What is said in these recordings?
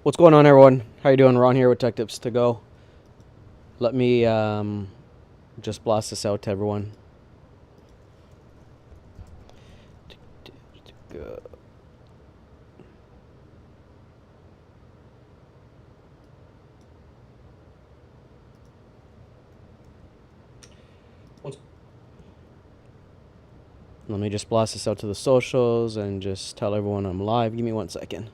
What's going on, everyone? How you doing? Ron here with Tech Tips to Go. Let me just blast this out to everyone. Let me just blast this out to the socials and just tell everyone I'm live. Give me 1 second.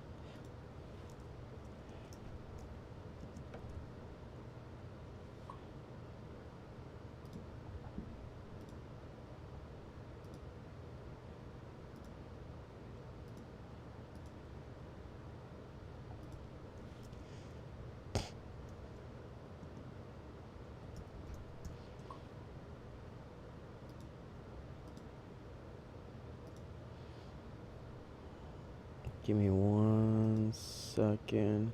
Give me 1 second.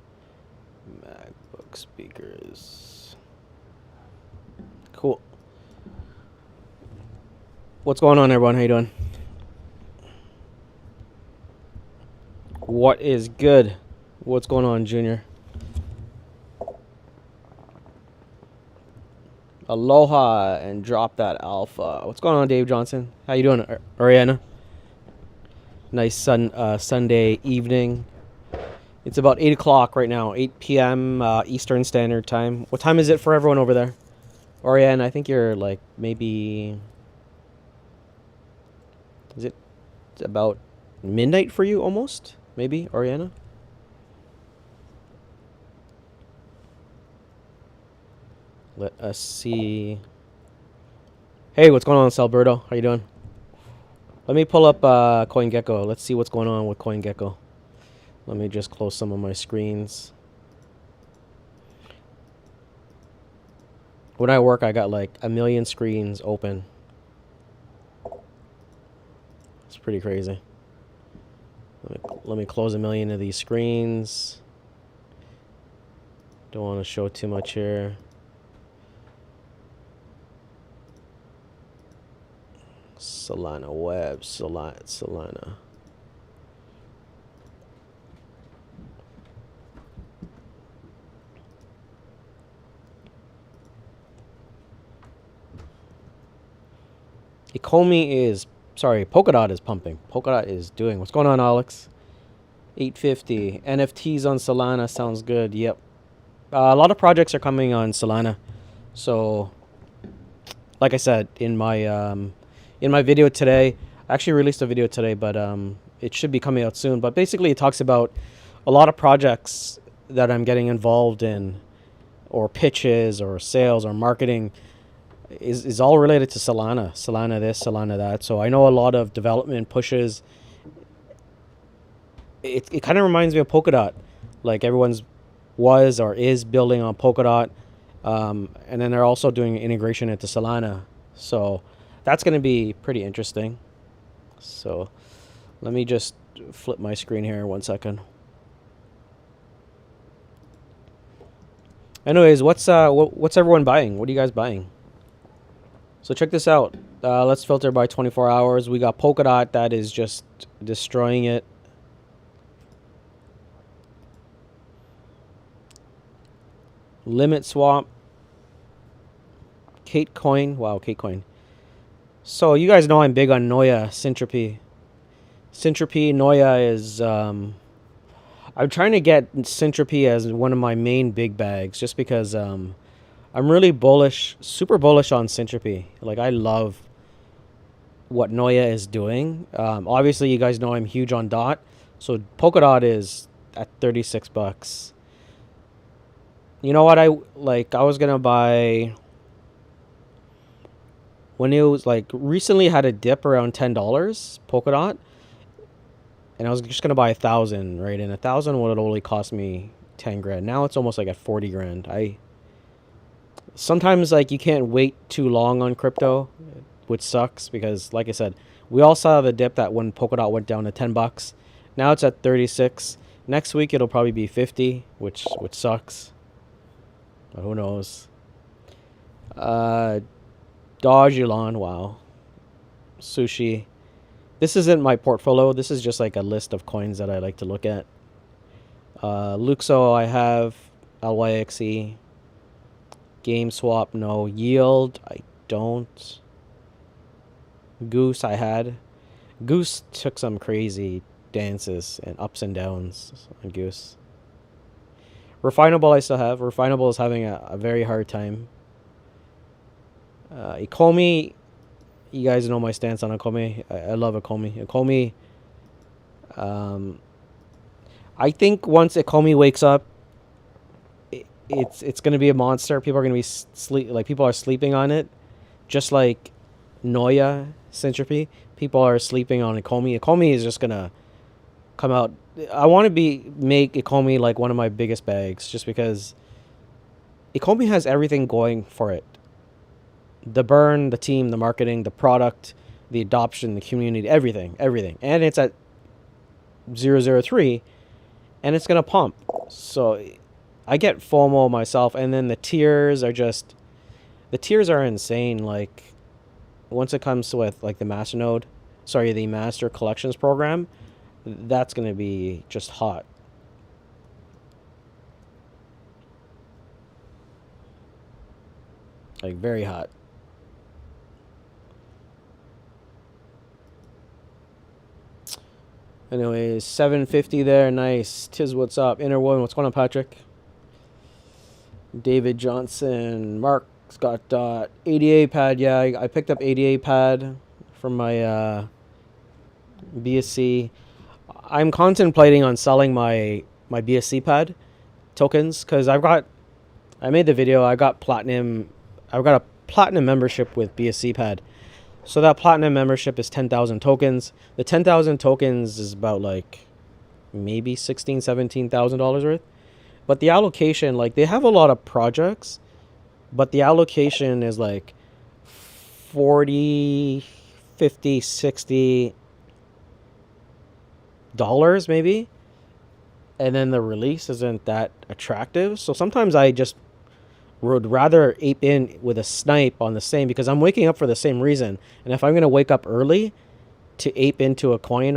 MacBook speakers. Cool. What's going on, everyone? How you doing? What is good? What's going on, Junior? Aloha and drop that alpha. What's going on, Dave Johnson? How you doing, Ariana? Nice Sunday evening. It's about 8 o'clock right now, 8 p.m. Eastern Standard Time. What time is it for everyone over there? Oriana, I think you're like maybe... Is it about midnight for you almost? Maybe, Oriana? Let us see. Hey, what's going on, Salberto? How you doing? Let me pull up CoinGecko. Let's see what's going on with CoinGecko. Let me just close some of my screens. When I work, I got like a million screens open. It's pretty crazy. Let me close a million of these screens. Don't want to show too much here. Solana Web, Solana. ECOMI is, sorry, Polkadot is pumping. Polkadot is doing. What's going on, Alex? 850. Nft'S on Solana sounds good. Yep. A lot of projects are coming on Solana. So, like I said, in my video today, I actually released a video today, but it should be coming out soon. But basically, it talks about a lot of projects that I'm getting involved in, or pitches, or sales, or marketing, is all related to Solana. Solana this, Solana that. So I know a lot of development pushes. It kind of reminds me of Polkadot. Like everyone's was or is building on Polkadot. And then they're also doing integration into Solana. So that's going to be pretty interesting. So let me just flip my screen here 1 second. Anyways, what's everyone buying? What are you guys buying? So check this out. Let's filter by 24 hours. We got Polkadot that is just destroying it. Limit swap. Kate Coin. Wow, Kate Coin. So you guys know I'm big on Noia, Syntropy. Noia is... I'm trying to get Syntropy as one of my main big bags just because I'm really bullish, super bullish on Syntropy. Like, I love what Noia is doing. Obviously, you guys know I'm huge on DOT. So Polkadot is at 36 bucks. You know what? I was going to buy... When it was like recently had a dip around $10, Polkadot, and I was just gonna buy 1,000, right? And 1,000 would only cost me 10 grand. Now it's almost like at 40 grand. Sometimes like you can't wait too long on crypto, which sucks because like I said, we all saw the dip that when Polkadot went down to 10 bucks. Now it's at 36. Next week it'll probably be 50, which sucks. But who knows? Dodge Elon, wow. Sushi. This isn't my portfolio. This is just like a list of coins that I like to look at. Luxo, I have LYXE. Game swap, no. Yield, I don't. Goose, I had. Goose took some crazy dances and ups and downs on Goose. Refinable, I still have. Refinable is having a very hard time. ECOMI, you guys know my stance on ECOMI. I love ECOMI. ECOMI, I think once ECOMI wakes up, it's going to be a monster. People are going to be people are sleeping on it, just like Noia Syntropy. People are sleeping on ECOMI. ECOMI is just going to come out. I want to make ECOMI like one of my biggest bags, just because ECOMI has everything going for it. The burn, the team, the marketing, the product, the adoption, the community, everything. And it's at 003, and it's going to pump. So I get FOMO myself, and then the tiers are insane. Like, once it comes with like the master collections program, that's going to be just hot. Like, very hot. Anyways, 750 there. Nice. Tiz, what's up? Interwoven, what's going on, Patrick? David Johnson. Mark's got ADA pad. Yeah, I picked up ADA pad from my BSC. I'm contemplating on selling my BSC pad tokens, because I made the video. I've got a platinum membership with BSC pad. So that platinum membership is 10,000 tokens. The 10,000 tokens is about like maybe $17,000 worth. But the allocation, like, they have a lot of projects, but the allocation is like 40, 50, 60 dollars maybe. And then the release isn't that attractive. So sometimes I just would rather ape in with a snipe on the same, because I'm waking up for the same reason. And if I'm going to wake up early to ape into a coin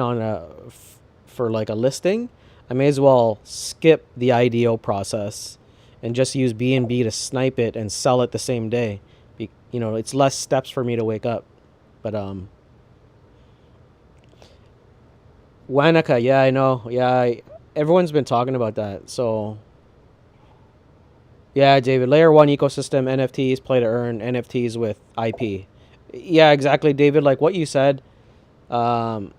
for like a listing, I may as well skip the IDO process and just use BNB to snipe it and sell it the same day. It's less steps for me to wake up. But Wanaka, yeah, I know. Yeah, everyone's been talking about that. So yeah, David, layer 1 ecosystem, NFTs, play to earn, NFTs with IP. Yeah, exactly, David. Like what you said, Solana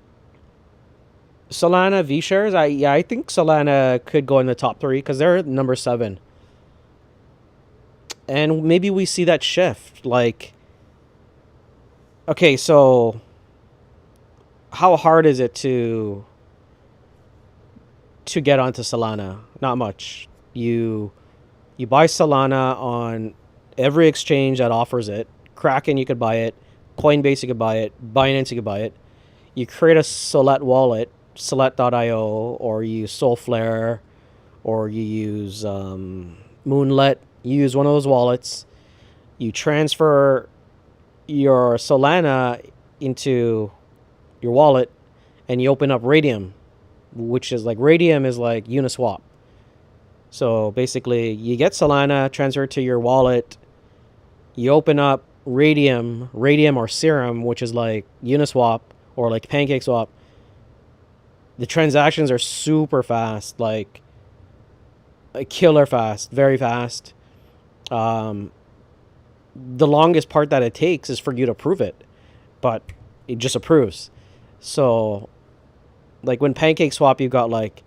V shares. I think Solana could go in the top 3 because they're number 7. And maybe we see that shift. Like, okay, so how hard is it to get onto Solana? Not much. You buy Solana on every exchange that offers it. Kraken, you could buy it. Coinbase, you could buy it. Binance, you could buy it. You create a Solet wallet, Solet.io, or you use Solflare, or you use Moonlet. You use one of those wallets. You transfer your Solana into your wallet, and you open up Radium, which is like Uniswap. So basically, you get Solana, transfer it to your wallet. You open up Radium or Serum, which is like Uniswap or like PancakeSwap. The transactions are super fast, like killer fast, very fast. The longest part that it takes is for you to prove it, but it just approves. So, like when PancakeSwap, you've got like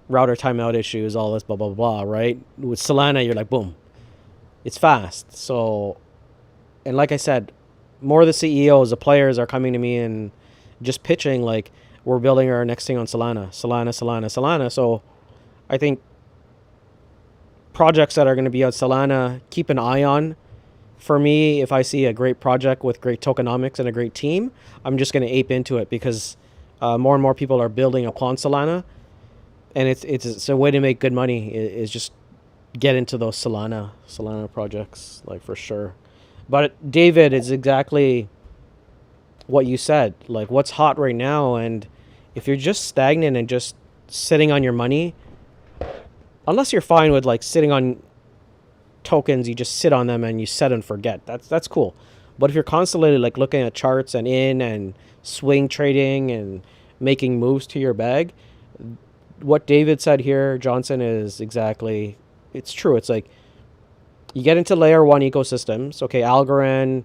router timeout issues, all this blah blah blah, right? With Solana, you're like boom, it's fast. So, and like I said, more of the CEOs, the players are coming to me and just pitching like, we're building our next thing on Solana. So I think projects that are going to be on Solana, keep an eye on. For me, if I see a great project with great tokenomics and a great team, I'm just going to ape into it, because more and more people are building upon Solana. And it's a way to make good money is just get into those Solana projects, like, for sure. But David, it's exactly what you said. Like, what's hot right now, and if you're just stagnant and just sitting on your money, unless you're fine with like sitting on tokens, you just sit on them and you set and forget. That's cool. But if you're constantly like looking at charts and in and swing trading and making moves to your bag, what David said here, Johnson, is exactly, it's true. It's like you get into layer one ecosystems. Okay, Algorand,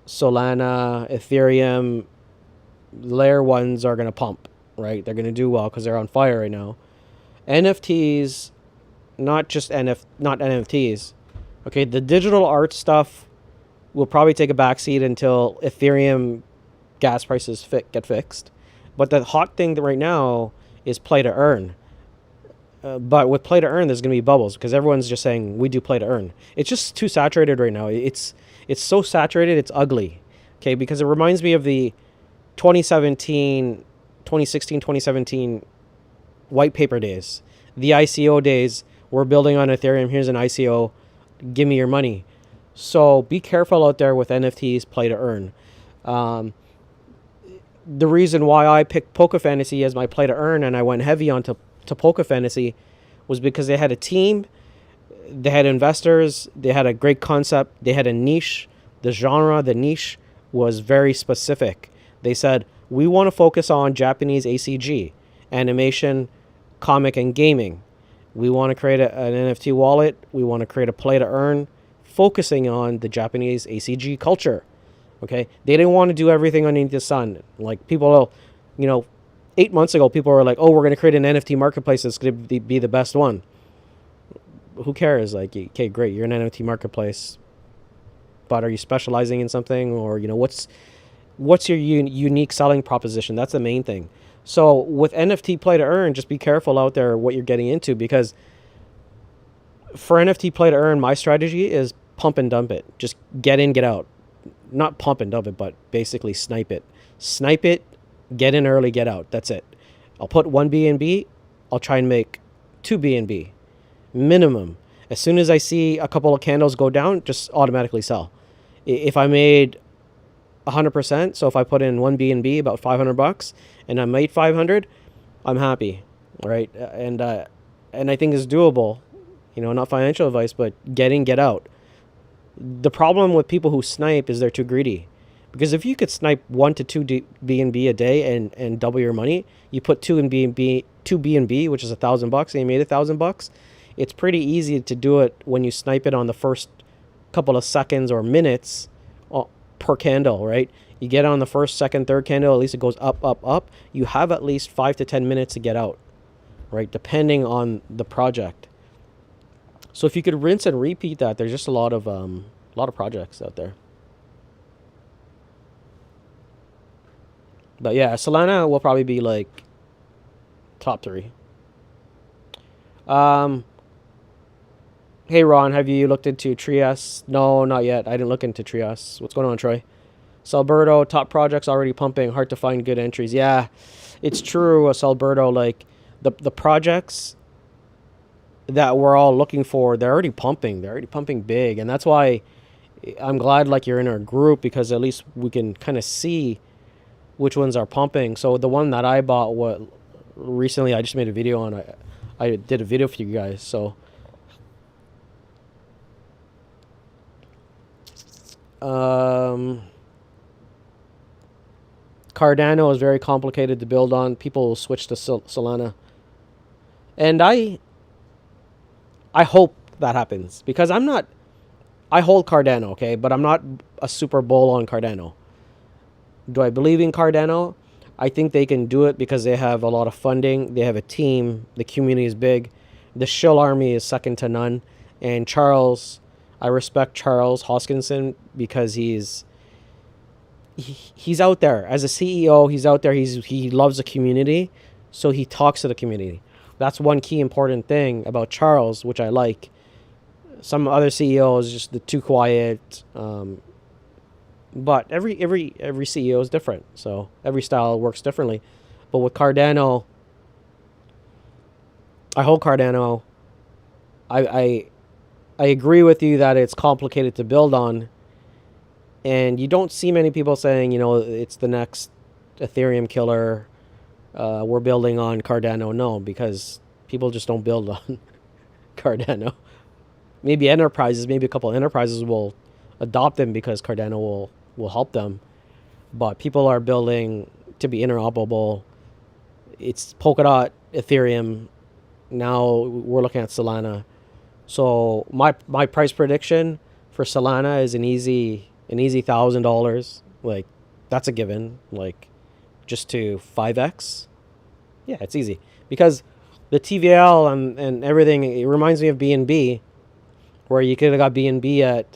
Solana, Ethereum, layer ones are gonna pump, right? They're gonna do well because they're on fire right now. NFTs, not NFTs. Okay, the digital art stuff will probably take a backseat until Ethereum gas prices get fixed. But the hot thing right now is play to earn. But with play to earn, there's going to be bubbles because everyone's just saying we do play to earn. It's just too saturated right now. It's so saturated, it's ugly. Okay, because it reminds me of the 2017, 2016, 2017 white paper days, the ICO days. We're building on Ethereum. Here's an ICO. Give me your money. So be careful out there with NFTs, play to earn. The reason why I picked Poker Fantasy as my play to earn and I went heavy onto Poker Fantasy was because they had a team, they had investors, they had a great concept, they had a niche. The niche was very specific. They said, we want to focus on Japanese ACG, animation, comic, and gaming. We want to create an NFT wallet. We want to create a play to earn, focusing on the Japanese ACG culture. Okay, they didn't want to do everything underneath the sun. Like people, 8 months ago, people were like, "Oh, we're going to create an NFT marketplace that's going to be the best one." Who cares? Like, okay, great, you're an NFT marketplace, but are you specializing in something, or what's your unique selling proposition? That's the main thing. So with NFT play to earn, just be careful out there what you're getting into, because for NFT play to earn, my strategy is pump and dump it. Just get in, get out. Not pump and dump it, but basically snipe it. Snipe it, get in early, get out. That's it. I'll put one BNB. I'll try and make two BNB minimum. As soon as I see a couple of candles go down, just automatically sell. If I made 100%, so if I put in one BNB, about $500, and I made 500, I'm happy, right? And I think it's doable. Not financial advice, but get in, get out. The problem with people who snipe is they're too greedy. Because if you could snipe 1 to 2 BNB a day and double your money, you put two BNB, which is $1,000, and you made $1,000. It's pretty easy to do it when you snipe it on the first couple of seconds or minutes per candle, right? You get on the first, second, third candle, at least it goes up, up, up. You have at least 5 to 10 minutes to get out, right? Depending on the project. So if you could rinse and repeat that, there's just a lot of projects out there. But yeah, Solana will probably be like top 3. Hey Ron, have you looked into Trias? No, not yet. I didn't look into Trias. What's going on, Troy? Salberto, top projects already pumping. Hard to find good entries. Yeah, it's true, Salberto. Like the projects that we're all looking for, they're already pumping. They're already pumping big, and that's why I'm glad like you're in our group, because at least we can kind of see which ones are pumping. So the one that I bought recently, I just made a video on. I did a video for you guys. So Cardano is very complicated to build on. People will switch to Solana, and I hope that happens, because I hold Cardano, okay, but I'm not a super bull on Cardano. Do I believe in Cardano? I think they can do it because they have a lot of funding. They have a team. The community is big. The shill army is second to none. And Charles, I respect Charles Hoskinson because he's out there as a CEO. He's out there. He loves the community, so he talks to the community. That's one key important thing about Charles, which I like. Some other CEOs just too quiet. But every CEO is different, so every style works differently. But with Cardano, I hold Cardano. I agree with you that it's complicated to build on, and you don't see many people saying, it's the next Ethereum killer. We're building on Cardano. No, because people just don't build on Cardano. Maybe enterprises, maybe a couple of enterprises will adopt them because Cardano will help them. But people are building to be interoperable. It's Polkadot, Ethereum. Now we're looking at Solana. So my price prediction for Solana is an easy $1,000. Like that's a given. Like just to 5x. Yeah, it's easy because the TVL and everything. It reminds me of BNB, where you could have got BNB at,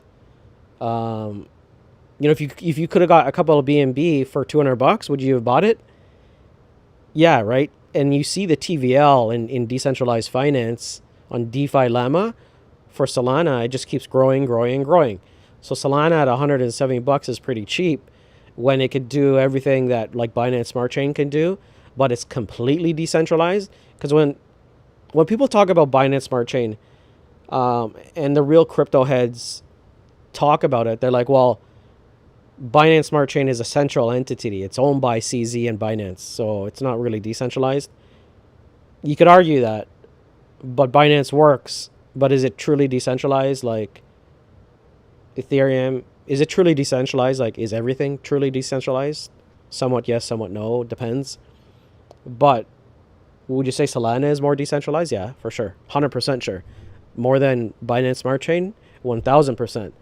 if you could have got a couple of BNB for $200, would you have bought it? Yeah, right. And you see the TVL in decentralized finance on DeFi Llama for Solana, it just keeps growing, growing, growing. So Solana at $170 is pretty cheap when it could do everything that like Binance Smart Chain can do, but it's completely decentralized. Because when people talk about Binance Smart Chain, and the real crypto heads talk about it, they're like, well, Binance Smart Chain is a central entity. It's owned by CZ and Binance, so it's not really decentralized. You could argue that, but Binance works. But is it truly decentralized? Like Ethereum, is it truly decentralized? Like, is everything truly decentralized? Somewhat yes, somewhat no. Depends. But would you say Solana is more decentralized? Yeah, for sure. 100% sure. More than Binance Smart Chain? 1000%.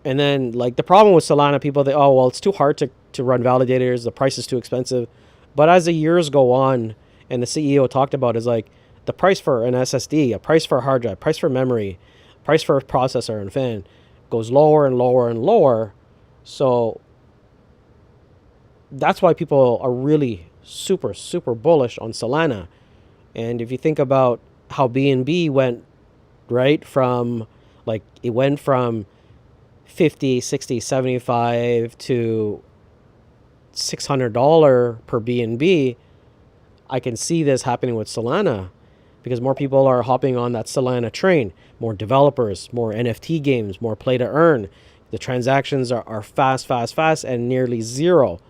And then, like, the problem with Solana, people, it's too hard to run validators. The price is too expensive. But as the years go on, and the CEO talked about is like, the price for an SSD, a price for a hard drive, price for memory, price for a processor and fan goes lower and lower and lower. So that's why people are really super, super bullish on Solana. And if you think about how BNB went, right, from, like, it went from 50, 60, 75 to $600 per BNB, I can see this happening with Solana because more people are hopping on that Solana train, more developers, more NFT games, more play to earn. The transactions are fast, fast, fast, and nearly zero.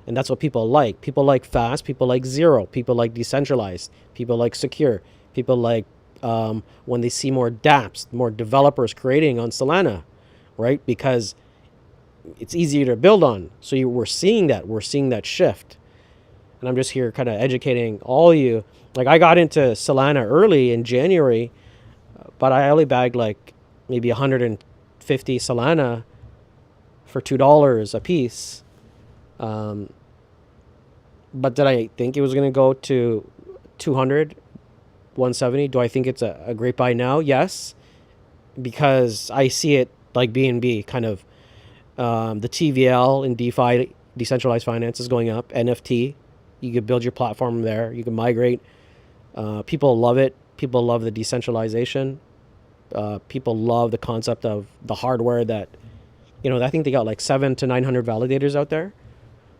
And that's what people like. People like fast, people like zero, people like decentralized, people like secure, people like when they see more dApps, more developers creating on Solana, right? Because it's easier to build on. So we're seeing that shift. And I'm just here kind of educating all you. Like, I got into Solana early in January, but I only bagged like maybe 150 Solana for $2 a piece. But did I think it was going to go to 200, 170? Do I think it's a great buy now? Yes, because I see it like BNB kind of. The TVL in DeFi, decentralized finance, is going up. NFT, you can build your platform there. You can migrate. People love it. People love the decentralization. People love the concept of the hardware that, I think they got like 700 to 900 validators out there.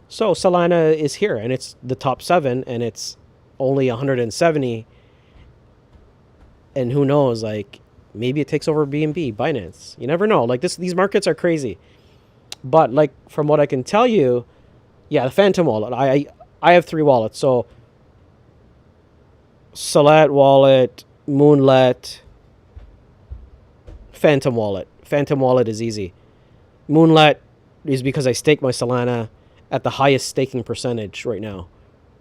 So Solana is here, and it's the top 7, and it's only 170. And who knows, like, maybe it takes over BNB, Binance. You never know. Like, these markets are crazy. But, like, from what I can tell you, yeah, the Phantom wallet. I have 3 wallets. So Salat wallet, Moonlet, Phantom wallet. Phantom wallet is easy. Moonlet is because I stake my Solana at the highest staking percentage right now.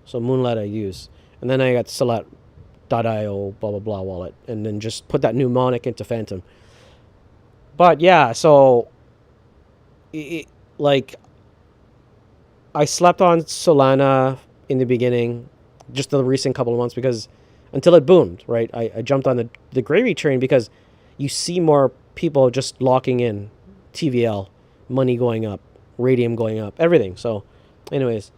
So Moonlet I use. And then I got Salat.io, blah, blah, blah wallet. And then just put that mnemonic into Phantom. But yeah, so like, I slept on Solana in the beginning, just the recent couple of months, because until it boomed, right? I jumped on the gravy train because you see more people just locking in TVL, money going up, radium going up, everything. So anyways,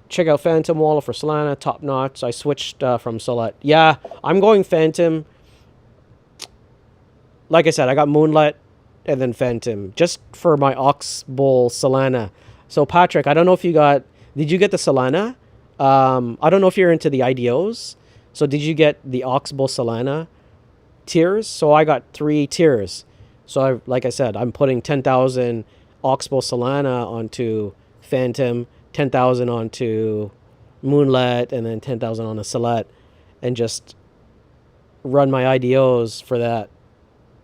check out Phantom wallet for Solana, top notch. I switched from Solat. Yeah, I'm going Phantom. Like I said, I got Moonlet and then Phantom just for my Oxbow Solana. So Patrick, I don't know if did you get the Solana? I don't know if you're into the IDOs. So did you get the Oxbow Solana tiers? So I got 3 tiers. So like I said, I'm putting 10,000 Oxbow Solana onto Phantom, 10,000 onto Moonlet and then 10,000 on the Salet and just run my IDOs for that.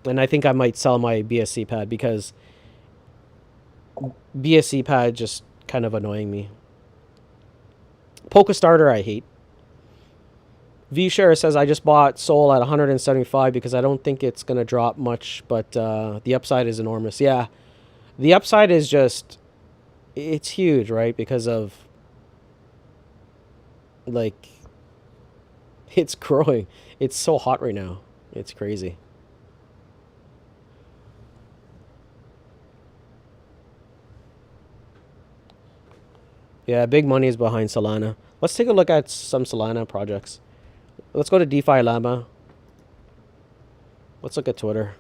And I think I might sell my BSC pad because BSC pad just kind of annoying me. Polka Starter I hate. V-Share says, I just bought Sol at 175 because I don't think it's going to drop much, but the upside is enormous. Yeah, the upside is just, it's huge, right? Because of, like, it's growing. It's so hot right now. It's crazy. Yeah, big money is behind Solana. Let's take a look at some Solana projects. Let's go to DeFi Llama. Let's look at Twitter.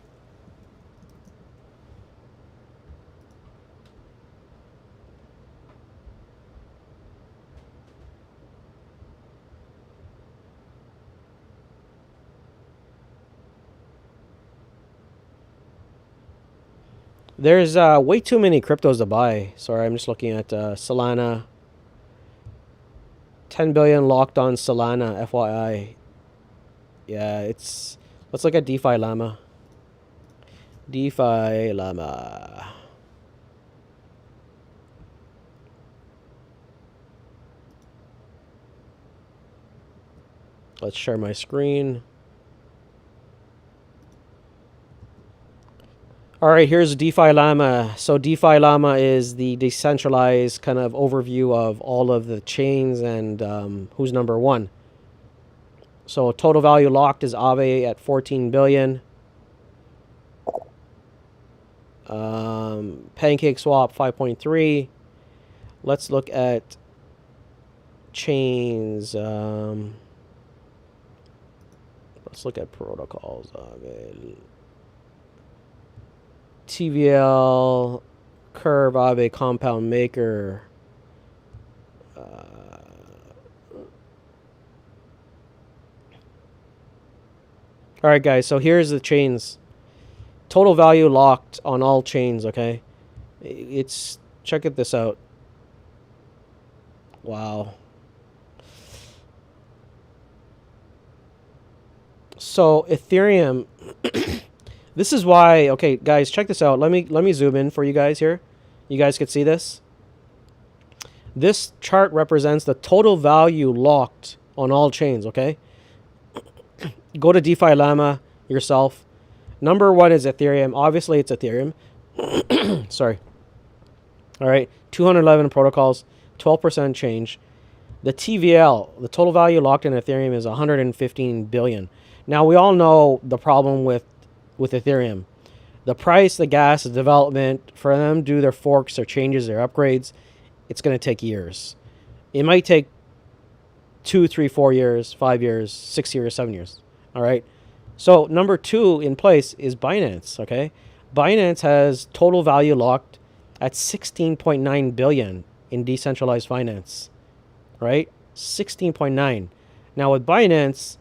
There's way too many cryptos to buy. Sorry, I'm just looking at Solana. 10 billion locked on Solana, FYI. Yeah, it's... Let's look at DeFi Llama. DeFi Llama. Let's share my screen. All right, here's DeFi Llama. So DeFi Llama is the decentralized kind of overview of all of the chains and who's number one. So total value locked is Aave at 14 billion. Pancake Swap 5.3. Let's look at chains. Let's look at protocols. TVL, Curve, Aave, Compound Maker. All right, guys. So here's the chains. Total value locked on all chains. Okay, it's check this out. Wow. So Ethereum. This is why, okay, guys, check this out. Let me zoom in for you guys here. You guys could see this. This chart represents the total value locked on all chains, okay? Go to DeFi Llama yourself. Number one is Ethereum. Obviously, it's Ethereum. Sorry. All right, 211 protocols, 12% change. The TVL, the total value locked in Ethereum is 115 billion. Now, we all know the problem with Ethereum. The price, the gas, the development, for them to do their forks, their changes, their upgrades, it's going to take years. It might take 2, 3, 4 years, 5 years, 6 years, 7 years. All right. So number two in place is Binance. Okay. Binance has total value locked at 16.9 billion in decentralized finance. Right. 16.9. Now with Binance,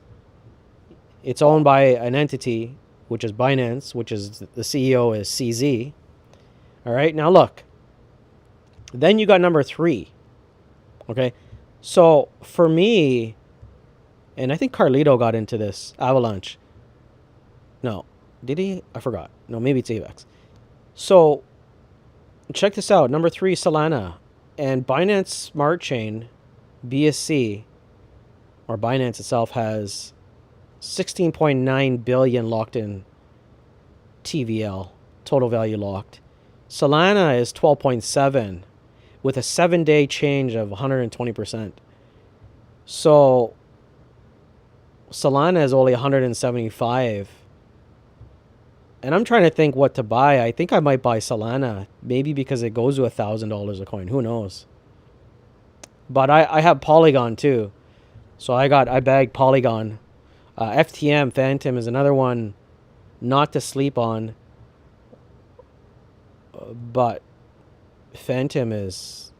it's owned by an entity, which is Binance, which is the CEO is CZ. All right, now look. Then you got number three. Okay, so for me, and I think Carlito got into this, Avalanche. No, did he? I forgot. No, maybe it's AVAX. So check this out. Number three, Solana. And Binance Smart Chain, BSC, or Binance itself, has 16.9 billion locked in TVL, total value locked. Solana is 12.7 with a 7-day change of 120%. So Solana is only 175. And I'm trying to think what to buy. I think I might buy Solana, maybe because it goes to $1,000 a coin. Who knows? But I have Polygon too. So I bagged Polygon. FTM, Phantom, is another one not to sleep on. But Phantom is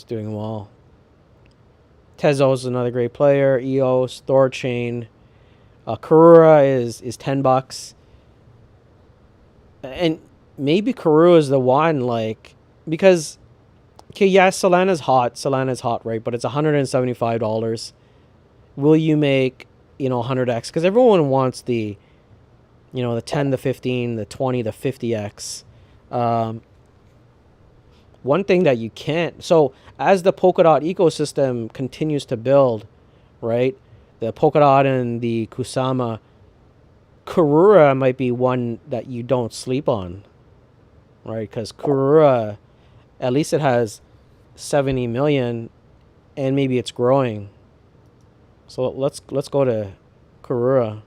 doing well. Tezos is another great player. EOS, Thorchain. Karura is $10. And maybe Karura is the one, like, because Okay, yeah, Solana's hot. Solana's hot, right? But it's $175. Will you make, 100x? Because everyone wants the 10, the 15, the 20, the 50x. Um, One thing that you can't. So as the Polkadot ecosystem continues to build, right? The Polkadot and the Kusama, Karura might be one that you don't sleep on, right? Because Karura, at least it has 70 million, and maybe it's growing. So let's go to Karura.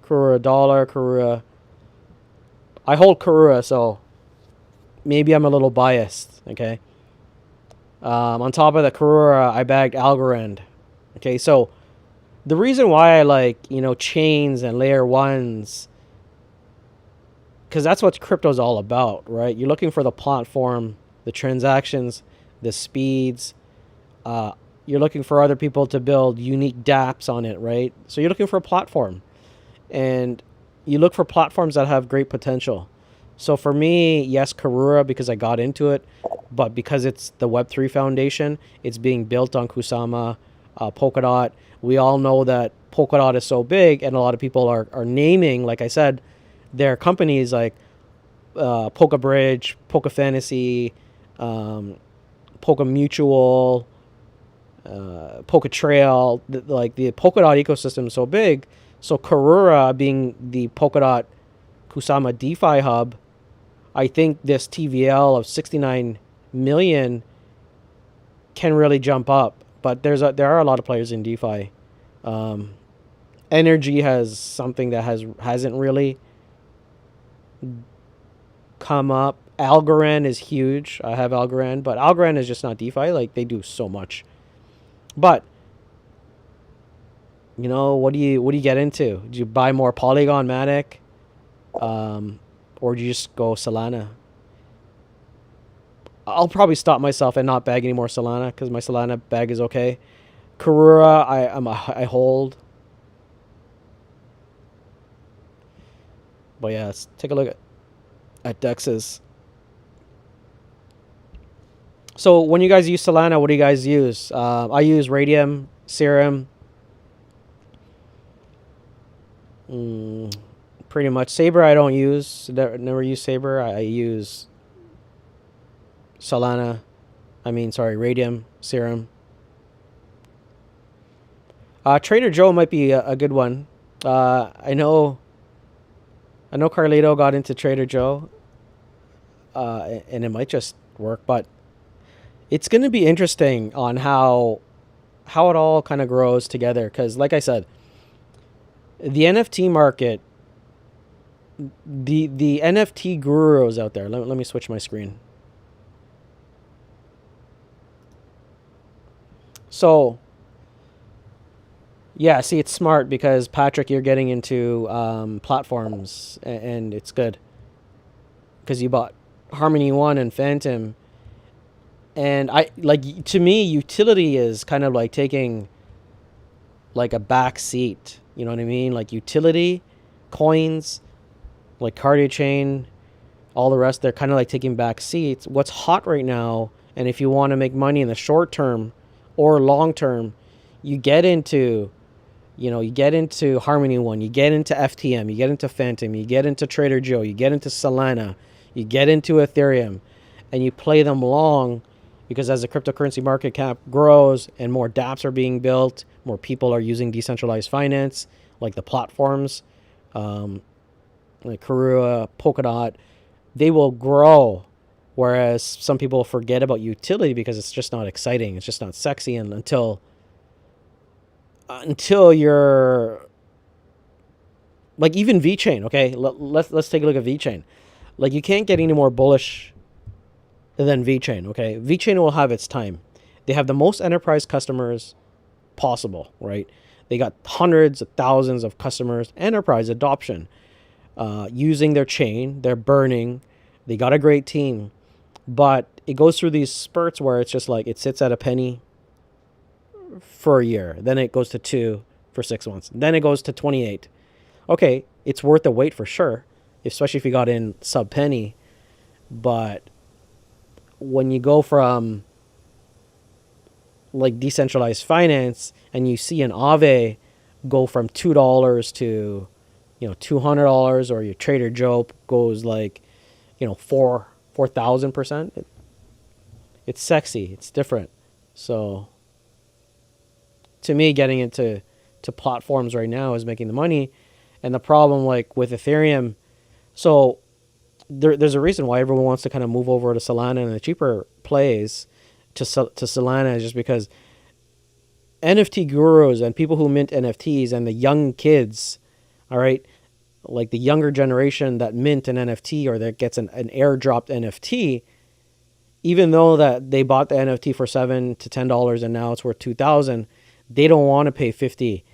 Karura dollar, Karura. I hold Karura, so maybe I'm a little biased. Okay. On top of the Karura, I bagged Algorand. Okay, so the reason why I like chains and layer ones, because that's what crypto's all about, right? You're looking for the platform, the transactions, the speeds. You're looking for other people to build unique dApps on it, right? So you're looking for a platform, and you look for platforms that have great potential. So for me, yes, Karura, because I got into it, but because it's the Web3 foundation, it's being built on Kusama, Polkadot. We all know that Polkadot is so big, and a lot of people are naming, like I said, their companies like Polka Bridge, Polka Fantasy, Polka Mutual, Polka Trail. Like the Polkadot ecosystem is so big. So Karura being the Polkadot Kusama DeFi hub, I think this TVL of 69 million can really jump up. But there are a lot of players in DeFi. Energy has something that hasn't really come up. Algorand is huge. I have Algorand, but Algorand is just not DeFi. Like they do so much. But what do you get into? Do you buy more Polygon Matic, or do you just go Solana? I'll probably stop myself and not bag any more Solana because my Solana bag is okay. Karura, I hold. But yeah, let's take a look at Dex's. So when you guys use Solana, what do you guys use? I use Radium, Serum. Pretty much. Saber I don't use. Never use Saber. I use Solana. Radium, Serum. Trader Joe might be a good one. I know Carlito got into Trader Joe, and it might just work, but it's going to be interesting on how it all kind of grows together. Because, like I said, the NFT market, the NFT gurus out there. Let me switch my screen. So, yeah, see, it's smart because Patrick, you're getting into platforms, and it's good because you bought Harmony One and Phantom, and to me, utility is kind of like taking like a back seat. You know what I mean? Like utility, coins, like Cardio Chain, all the rest, they're kind of like taking back seats. What's hot right now, and if you want to make money in the short term or long term, you get into Harmony One, you get into FTM, you get into Phantom, you get into Trader Joe, you get into Solana, you get into Ethereum, and you play them long because as the cryptocurrency market cap grows and more dApps are being built, more people are using decentralized finance, like the platforms, like Karura, Polkadot, they will grow. Whereas some people forget about utility because it's just not exciting. It's just not sexy. And until you're like even VeChain, okay? Let's take a look at VeChain. Like you can't get any more bullish than VeChain, okay? VeChain will have its time. They have the most enterprise customers possible, right? They got hundreds of thousands of customers, enterprise adoption, using their chain. They're burning. They got a great team. But it goes through these spurts where it's just like it sits at a penny for a year. Then it goes to 2 for 6 months. Then it goes to 28. Okay, it's worth the wait for sure, especially if you got in sub penny. But when you go from like decentralized finance and you see an Aave go from $2 to $200, or your Trader Joe goes like 4,000%. It's sexy. It's different. So to me, getting into platforms right now is making the money. And the problem, like with Ethereum, so there's a reason why everyone wants to kind of move over to Solana and the cheaper plays to Solana, is just because NFT gurus and people who mint NFTs and the young kids, all right, like the younger generation that mint an NFT or that gets an airdropped NFT, even though that they bought the NFT for $7 to $10 and now it's worth $2,000, they don't want to pay $50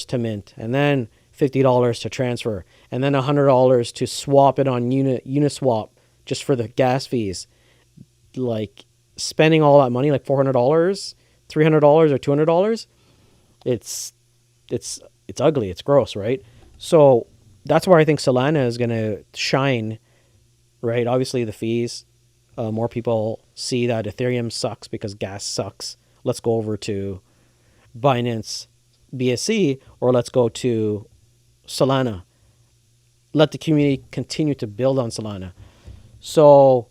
to mint and then $50 to transfer and then $100 to swap it on Uniswap just for the gas fees. Like spending all that money, like $400, $300 or $200, it's ugly. It's gross, right? So that's where I think Solana is going to shine, right? Obviously the fees, more people see that Ethereum sucks because gas sucks. Let's go over to Binance BSC, or let's go to Solana. Let the community continue to build on Solana. So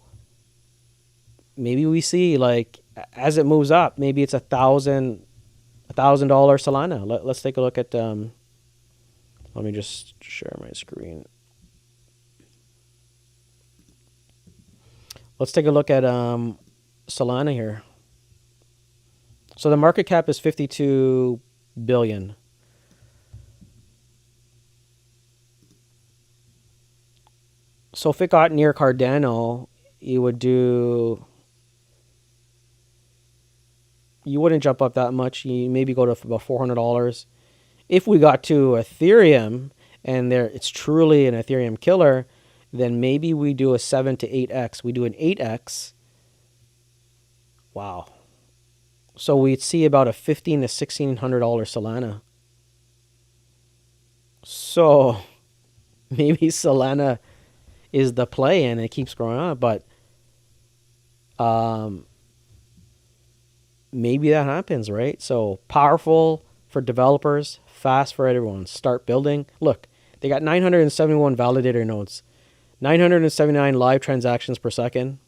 maybe we see, like, as it moves up, maybe it's $1,000 Solana. Let's take a look at. Let me just share my screen. Let's take a look at Solana here. So the market cap is 52 billion. So if it got near Cardano, you wouldn't jump up that much. You maybe go to about $400. If we got to Ethereum and it's truly an Ethereum killer, then maybe we do a 7 to 8x. We do an 8x. Wow. So we'd see about a $1,500 to $1,600 Solana. So maybe Solana is the play and it keeps growing up, but maybe that happens, right? So powerful for developers, fast for everyone. Start building. Look, they got 971 validator nodes, 979 live transactions per second.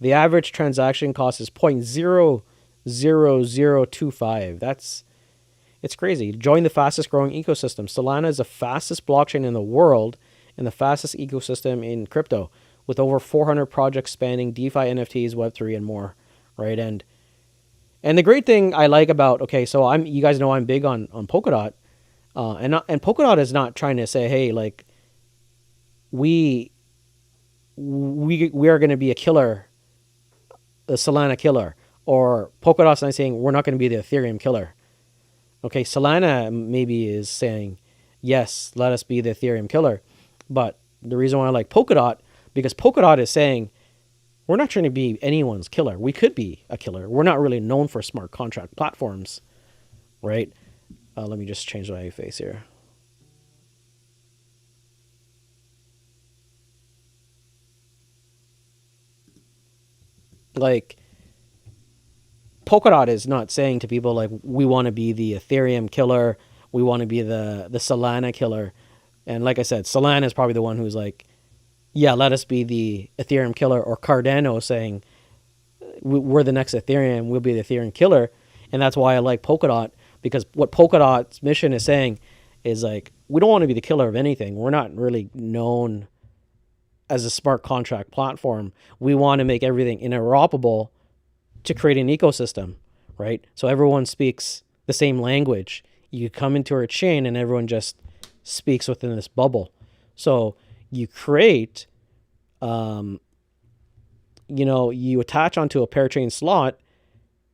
The average transaction cost is 0.00025. It's crazy. Join the fastest growing ecosystem. Solana is the fastest blockchain in the world and the fastest ecosystem in crypto, with over 400 projects spanning DeFi, NFTs, Web3, and more, right? And the great thing I like about, so you guys know I'm big on Polkadot, and Polkadot is not trying to say, hey, like we are going to be a killer, a Solana killer, or Polkadot's not saying we're not going to be the Ethereum killer. Okay, Solana maybe is saying, yes, let us be the Ethereum killer. But the reason why I like Polkadot, because Polkadot is saying, we're not trying to be anyone's killer. We could be a killer. We're not really known for smart contract platforms, right? Let me just change my face here. Like, Polkadot is not saying to people, like, we want to be the Ethereum killer. We want to be the Solana killer. And like I said, Solana is probably the one who's like, yeah, let us be the Ethereum killer, or Cardano saying we're the next Ethereum, we'll be the Ethereum killer. And that's why I like Polkadot, because what Polkadot's mission is saying is like, we don't want to be the killer of anything. We're not really known as a smart contract platform. We want to make everything interoperable to create an ecosystem, right? So everyone speaks the same language. You come into our chain and everyone just speaks within this bubble. So you create, you attach onto a parachain slot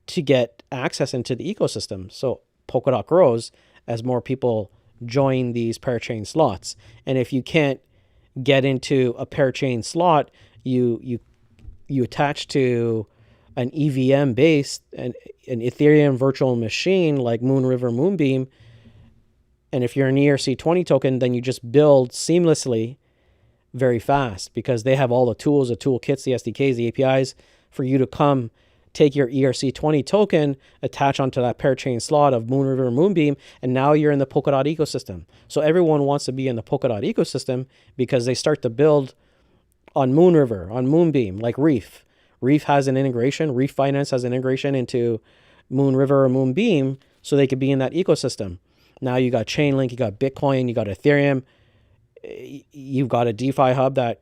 to get access into the ecosystem. So Polkadot grows as more people join these parachain slots. And if you can't get into a parachain slot, you attach to an EVM based, an Ethereum virtual machine like Moonriver Moonbeam. And if you're an ERC20 token, then you just build seamlessly very fast, because they have all the tools, the toolkits, the SDKs, the APIs for you to come take your ERC20 token, attach onto that parachain slot of Moonriver and Moonbeam, and now you're in the Polkadot ecosystem. So everyone wants to be in the Polkadot ecosystem because they start to build on Moonriver, on Moonbeam, like Reef. Reef has an integration. Reef Finance has an integration into Moonriver or Moonbeam, so they could be in that ecosystem. Now you got Chainlink, you got Bitcoin, you got Ethereum, you've got a DeFi hub that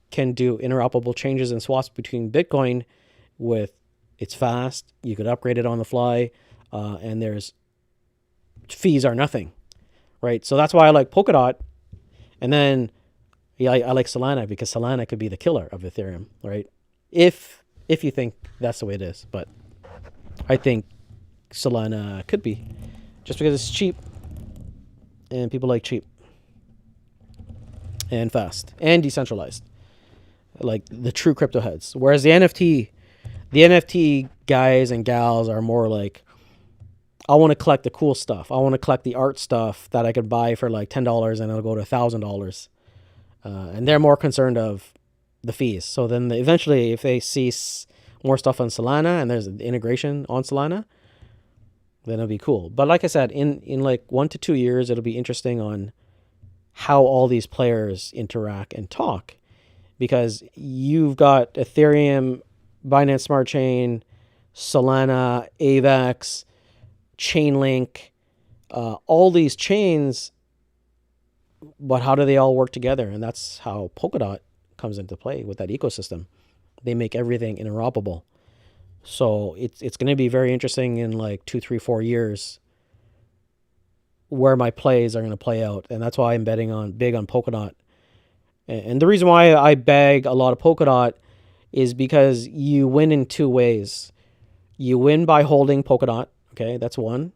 can do interoperable changes and swaps between Bitcoin. It's fast, you could upgrade it on the fly, and there's fees are nothing, right? So that's why I like Polkadot. And then I like Solana because Solana could be the killer of Ethereum, right? If you think that's the way it is. But I think Solana could be, just because it's cheap and people like cheap and fast and decentralized, like the true crypto heads. Whereas the NFT guys and gals are more like, I want to collect the cool stuff. I want to collect the art stuff that I could buy for like $10 and it'll go to $1,000. And they're more concerned of the fees. So then eventually, if they see more stuff on Solana and there's an integration on Solana, then it'll be cool. But like I said, in like 1 to 2 years, it'll be interesting on how all these players interact and talk, because you've got Ethereum, Binance Smart Chain, Solana, AVAX, Chainlink, all these chains, but how do they all work together? And that's how Polkadot comes into play with that ecosystem. They make everything interoperable. So it's going to be very interesting in like 2, 3, 4 years where my plays are going to play out. And that's why I'm betting on big on Polkadot. And the reason why I bag a lot of Polkadot is because you win in 2 ways. You win by holding Polkadot. Okay, that's one.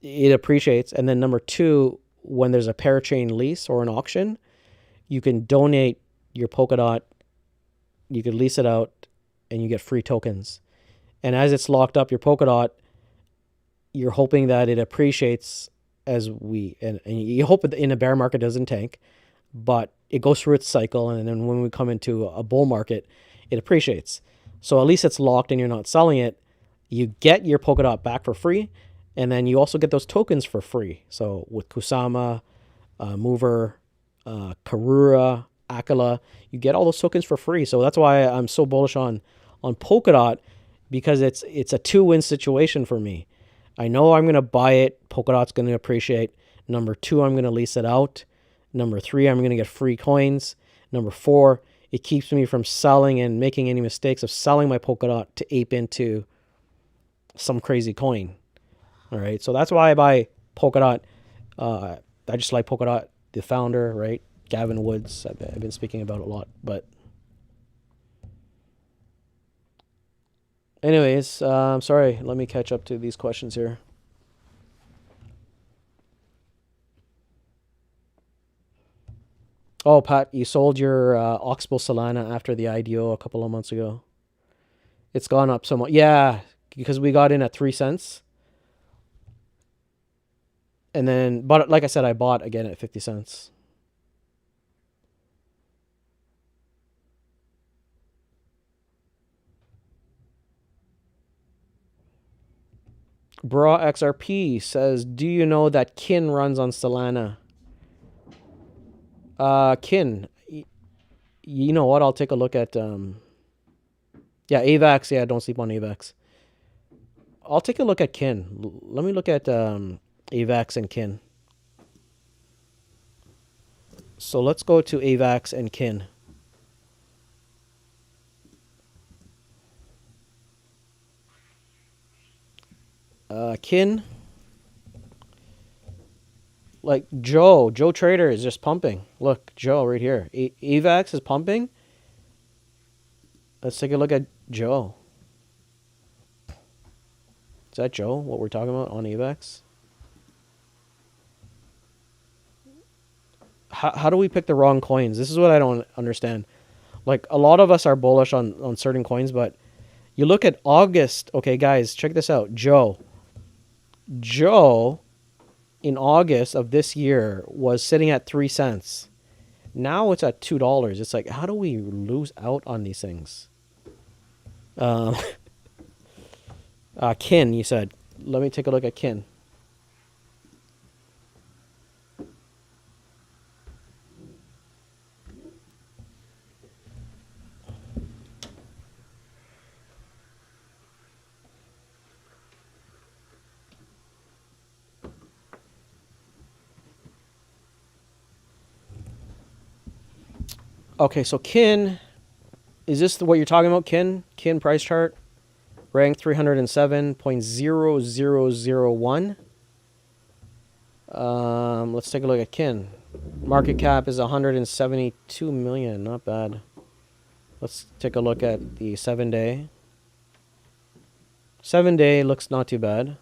It appreciates. And then number 2, when there's a parachain lease or an auction, you can donate your Polkadot, you can lease it out, and you get free tokens. And as it's locked up, your Polkadot, you're hoping that it appreciates and you hope in a bear market it doesn't tank, but it goes through its cycle, and then when we come into a bull market, it appreciates. So at least it's locked and you're not selling it. You get your Polkadot back for free, and then you also get those tokens for free. So with Kusama, Mover, Karura, Akala, you get all those tokens for free. So that's why I'm so bullish on Polkadot, because it's a 2-win situation for me. I know I'm going to buy it. Polkadot's going to appreciate. Number 2, I'm going to lease it out. Number 3, I'm going to get free coins. Number 4, it keeps me from selling and making any mistakes of selling my Polkadot to ape into some crazy coin. All right. So that's why I buy Polkadot. I just like Polkadot, the founder, right? Gavin Woods. I've been speaking about it a lot, but anyways, sorry. Let me catch up to these questions here. Oh, Pat, you sold your Oxbow Solana after the IDO a couple of months ago. It's gone up so much. Yeah, because we got in at 3 cents. And then, but like I said, I bought again at 50 cents. Bra XRP says, do you know that Kin runs on Solana? Kin, you know what? I'll take a look at, yeah, AVAX. Yeah, don't sleep on AVAX. I'll take a look at Kin. Let me look at, AVAX and Kin. So let's go to AVAX and Kin. Kin, like Joe Trader is just pumping. Look, Joe right here. AVAX is pumping. Let's take a look at Joe. Is that Joe, what we're talking about on AVAX? How do we pick the wrong coins? This is what I don't understand. Like, a lot of us are bullish on certain coins, but you look at August. Okay, guys, check this out. Joe, in August of this year, was sitting at 3 cents. Now it's at $2. It's like, how do we lose out on these things? Um, Kin, you said. Let me take a look at Kin. Okay, so Kin, is this what you're talking about? Kin price chart, rank 307.0001. Let's take a look at Kin. Market cap is 172 million. Not bad. Let's take a look at the 7-day. 7-day looks not too bad.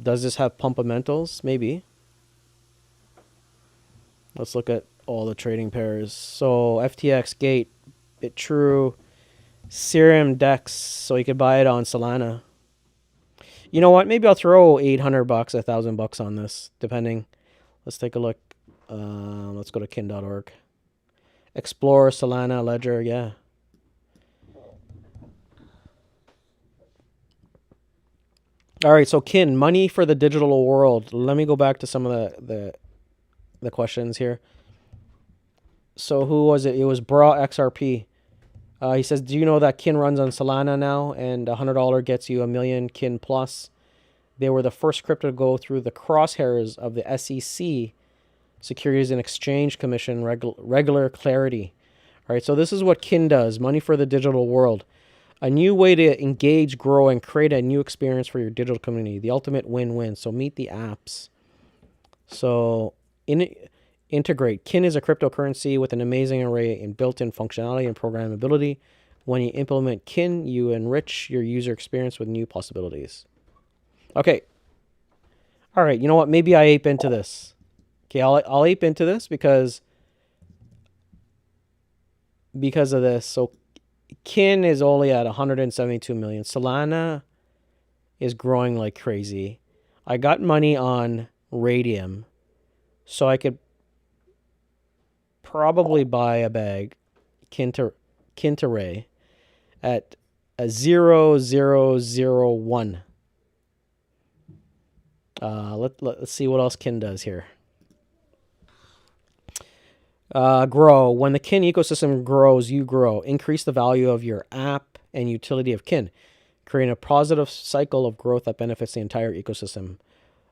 Does this have pumpamentals? Maybe. Let's look at all the trading pairs. So FTX, Gate, BitTrue, Serum, Dex. So you could buy it on Solana. You know what? Maybe I'll throw $800, $1,000 on this, depending. Let's take a look. Let's go to kin.org. Explore, Solana, Ledger, yeah. All right, so Kin, money for the digital world. Let me go back to some of the questions here. So who was it? It was Bra XRP. He says, do you know that Kin runs on Solana now, and $100 gets you a million Kin plus? They were the first crypto to go through the crosshairs of the SEC, Securities and Exchange Commission, regular clarity. All right, so this is what Kin does, money for the digital world. A new way to engage, grow, and create a new experience for your digital community. The ultimate win-win. So meet the apps. So integrate. Kin is a cryptocurrency with an amazing array in built-in functionality and programmability. When you implement Kin, you enrich your user experience with new possibilities. Okay. All right. You know what? Maybe I ape into this. Okay, I'll ape into this because of this. So Kin is only at 172 million. Solana is growing like crazy. I got money on Radium, so I could probably buy a bag Kinteray at a 0.0001. Let's see what else Kin does here. Grow. When the Kin ecosystem grows, you grow. Increase the value of your app and utility of Kin, creating a positive cycle of growth that benefits the entire ecosystem.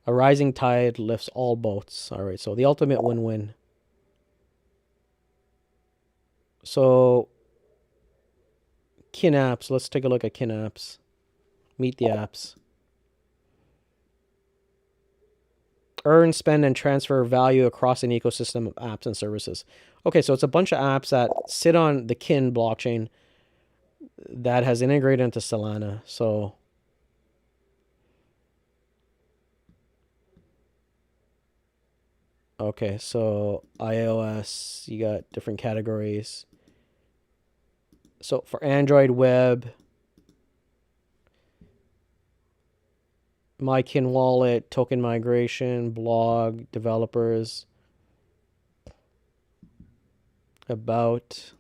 A rising tide lifts all boats. All right, so the ultimate win-win. So Kin apps. Let's take a look at Kin apps. Meet the apps. Earn, spend, and transfer value across an ecosystem of apps and services. Okay, so it's a bunch of apps that sit on the Kin blockchain that has integrated into Solana. So okay, so iOS, you got different categories. So for Android web, My Kin wallet, token migration, blog, developers, about.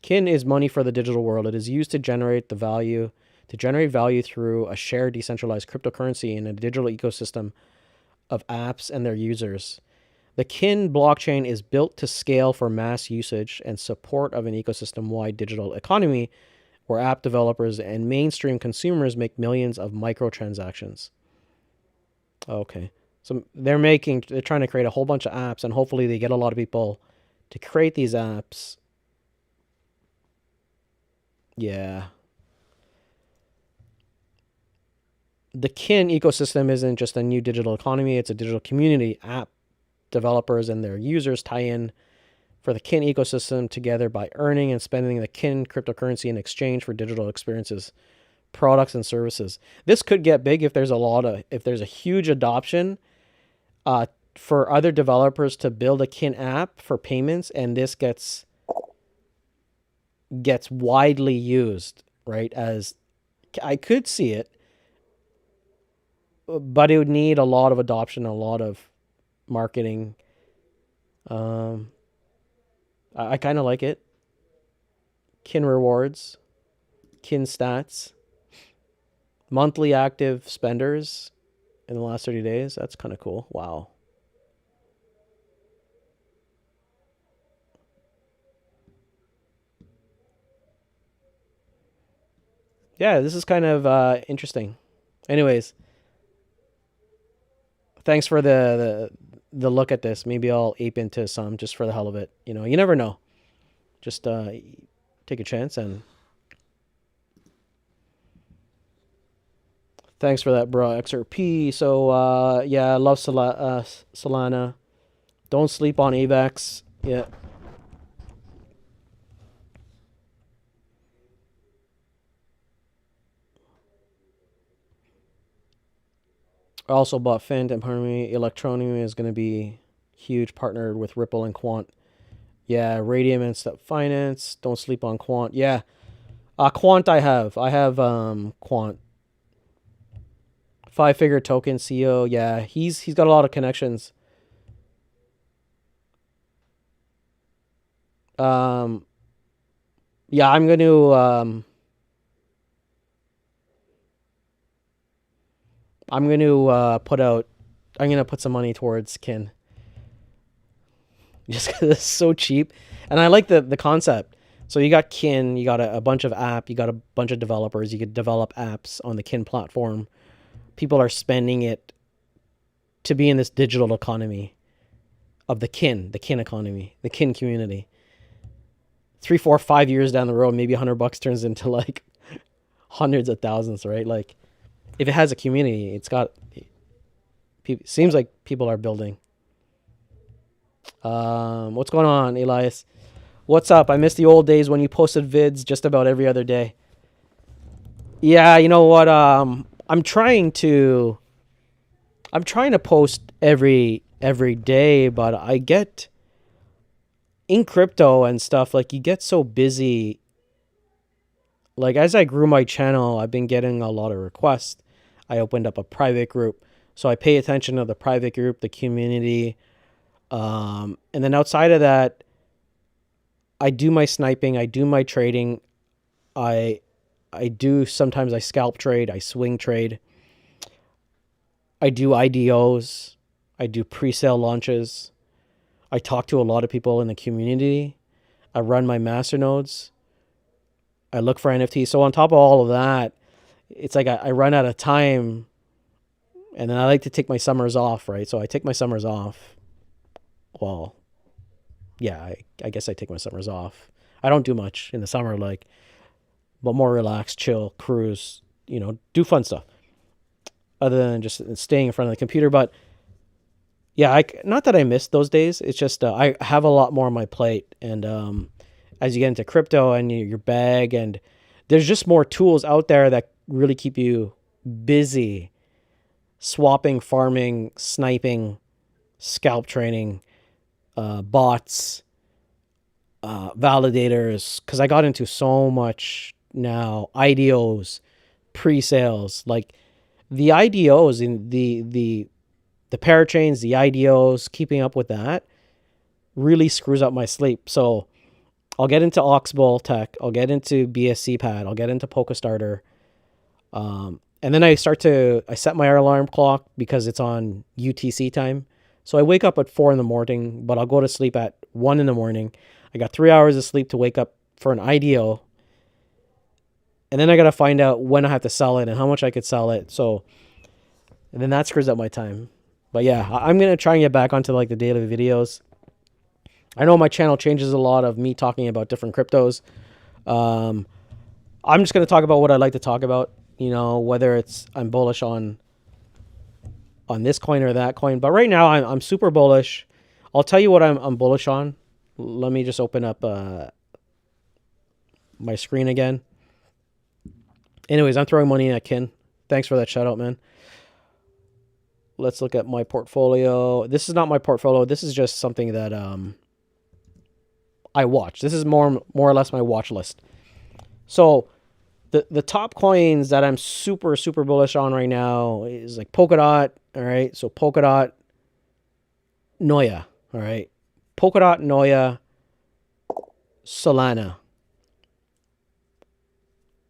Kin is money for the digital world. It is used to generate value through a shared decentralized cryptocurrency in a digital ecosystem of apps and their users. The Kin blockchain is built to scale for mass usage and support of an ecosystem-wide digital economy where app developers and mainstream consumers make millions of microtransactions. Okay. So they're trying to create a whole bunch of apps, and hopefully they get a lot of people to create these apps. Yeah. The Kin ecosystem isn't just a new digital economy, it's a digital community. App developers and their users tie in for the Kin ecosystem together by earning and spending the Kin cryptocurrency in exchange for digital experiences, products, and services. This could get big if there's a huge adoption for other developers to build a Kin app for payments, and this gets widely used, right? As I could see it, but it would need a lot of adoption, a lot of marketing. I kind of like it. Kin rewards, kin stats, monthly active spenders in the last 30 days. That's kind of cool. Wow. Yeah, this is kind of interesting. Anyways, thanks for the look at this. Maybe I'll ape into some just for the hell of it. You know, you never know. Just take a chance. And thanks for that, bro. XRP. So yeah, I love Solana. Don't sleep on AVAX. Yeah. I also bought Fint and Harmony. Electronomy is going to be huge, partnered with Ripple and Quant. Yeah, Radium and Step Finance. Don't sleep on Quant. Yeah, Quant I have. I have Quant. 5-figure token CEO. Yeah, he's got a lot of connections. Um, yeah, I'm going to put out. I'm gonna put some money towards Kin, just because it's so cheap, and I like the concept. So you got Kin, you got a bunch of app, you got a bunch of developers. You could develop apps on the Kin platform. People are spending it to be in this digital economy of the Kin economy, the Kin community. 3, 4, 5 years down the road, maybe $100 turns into like hundreds of thousands, right? Like, if it has a community, it's got. Seems like people are building. What's going on, Elias? What's up? I miss the old days when you posted vids just about every other day. Yeah, you know what? I'm trying to post every day, but I get in crypto and stuff, like, you get so busy. Like, as I grew my channel, I've been getting a lot of requests. I opened up a private group, so I pay attention to the private group, the community, and then outside of that, I do my sniping, I do my trading, I do sometimes I scalp trade, I swing trade, I do IDOs, I do pre-sale launches, I talk to a lot of people in the community, I run my masternodes, I look for NFTs. So on top of all of that, it's like I run out of time, and then I like to take my summers off, right? So I take my summers off. Well, yeah, I guess I take my summers off. I don't do much in the summer, like, but more relaxed, chill, cruise, do fun stuff other than just staying in front of the computer. But yeah, not that I miss those days. It's just I have a lot more on my plate, and as you get into crypto and your bag, and there's just more tools out there that really keep you busy. Swapping, farming, sniping, scalp training, bots, validators, because I got into so much now. IDOs, pre-sales, like the IDOs in the parachains, the IDOs, keeping up with that really screws up my sleep. So I'll get into Oxbow Tech, I'll get into BSC Pad, I'll get into Polka Starter, and then I set my alarm clock because it's on UTC time. So I wake up at 4 in the morning, but I'll go to sleep at 1 in the morning. I got 3 hours of sleep to wake up for an IDO. And then I got to find out when I have to sell it and how much I could sell it. So, and then that screws up my time. But yeah, I'm going to try and get back onto like the daily videos. I know my channel changes a lot of me talking about different cryptos. I'm just going to talk about what I like to talk about, whether it's I'm bullish on this coin or that coin. But right now I'm super bullish. I'll tell you what I'm bullish on. Let me just open up my screen again. Anyways, I'm throwing money at Kin. Thanks for that shout out, man. Let's look at my portfolio. This is not my portfolio. This is just something that I watch. This is more or less my watch list. So the top coins that I'm super, super bullish on right now is like Polkadot. All right. So Polkadot, Noia. All right. Polkadot, Noia, Solana,